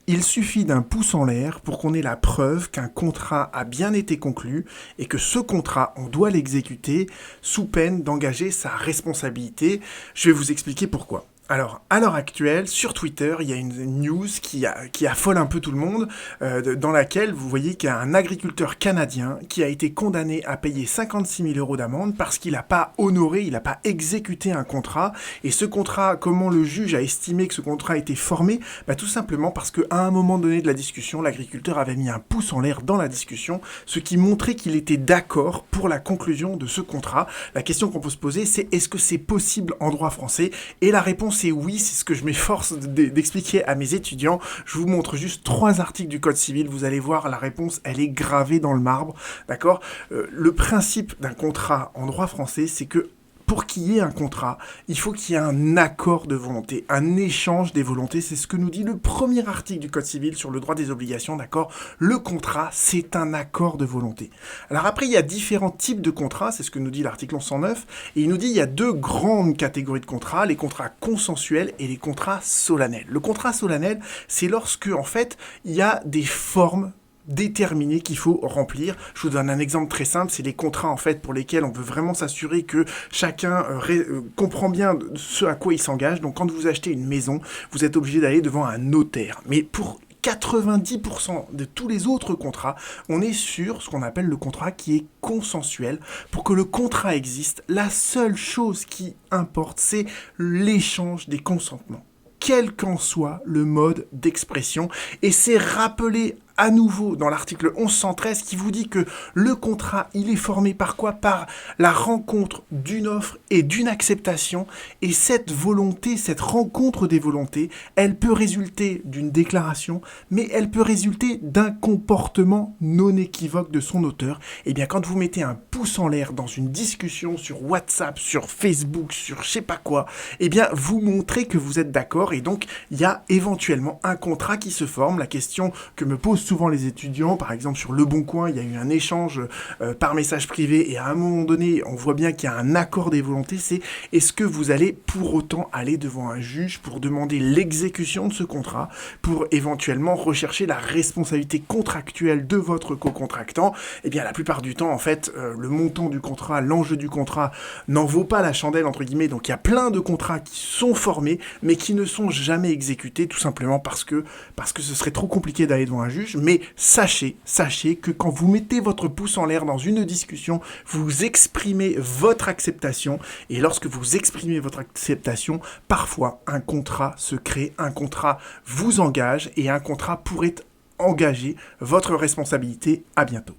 Il suffit d'un pouce en l'air pour qu'on ait la preuve qu'un contrat a bien été conclu et que ce contrat, on doit l'exécuter sous peine d'engager sa responsabilité. Je vais vous expliquer pourquoi. Alors, à l'heure actuelle, sur Twitter, il y a une news qui affole un peu tout le monde, dans laquelle vous voyez qu'il y a un agriculteur canadien qui a été condamné à payer 56 000 euros d'amende parce qu'il n'a pas honoré, il n'a pas exécuté un contrat. Et ce contrat, comment le juge a estimé que ce contrat a été formé? Tout simplement parce qu'à un moment donné de la discussion, l'agriculteur avait mis un pouce en l'air dans la discussion, ce qui montrait qu'il était d'accord pour la conclusion de ce contrat. La question qu'on peut se poser, c'est est-ce que c'est possible en droit français? Et la réponse c'est oui, c'est ce que je m'efforce d'expliquer à mes étudiants. Je vous montre juste 3 articles du Code civil, vous allez voir, la réponse, elle est gravée dans le marbre, d'accord? Le principe d'un contrat en droit français, c'est que pour qu'il y ait un contrat, il faut qu'il y ait un accord de volonté, un échange des volontés. C'est ce que nous dit le premier article du Code civil sur le droit des obligations, d'accord? Le contrat, c'est un accord de volonté. Alors après, il y a différents types de contrats, c'est ce que nous dit l'article 1109, et il nous dit qu'il y a 2 grandes catégories de contrats, les contrats consensuels et les contrats solennels. Le contrat solennel, c'est lorsque, en fait, il y a des formes déterminés qu'il faut remplir. Je vous donne un exemple très simple, c'est les contrats en fait pour lesquels on veut vraiment s'assurer que chacun comprend bien ce à quoi il s'engage. Donc quand vous achetez une maison, vous êtes obligé d'aller devant un notaire. Mais pour 90% de tous les autres contrats, on est sur ce qu'on appelle le contrat qui est consensuel. Pour que le contrat existe, la seule chose qui importe, c'est l'échange des consentements, quel qu'en soit le mode d'expression. Et c'est rappelé à nouveau dans l'article 1113 qui vous dit que le contrat, il est formé par quoi? Par la rencontre d'une offre et d'une acceptation. Et cette volonté, cette rencontre des volontés, elle peut résulter d'une déclaration, mais elle peut résulter d'un comportement non équivoque de son auteur. Et bien quand vous mettez un pouce en l'air dans une discussion sur WhatsApp, sur Facebook, sur je sais pas quoi, et bien vous montrez que vous êtes d'accord et donc il y a éventuellement un contrat qui se forme. La question que me posent souvent les étudiants, par exemple sur Le Bon Coin, il y a eu un échange par message privé et à un moment donné, on voit bien qu'il y a un accord des volontés, c'est est-ce que vous allez pour autant aller devant un juge pour demander l'exécution de ce contrat, pour éventuellement rechercher la responsabilité contractuelle de votre co-contractant? Eh bien la plupart du temps, en fait, le montant du contrat, l'enjeu du contrat n'en vaut pas la chandelle, entre guillemets, donc il y a plein de contrats qui sont formés, mais qui ne sont jamais exécutés, tout simplement parce que ce serait trop compliqué d'aller devant un juge. Mais sachez que quand vous mettez votre pouce en l'air dans une discussion, vous exprimez votre acceptation, et lorsque vous exprimez votre acceptation, parfois un contrat se crée, un contrat vous engage, et un contrat pourrait engager votre responsabilité. À bientôt.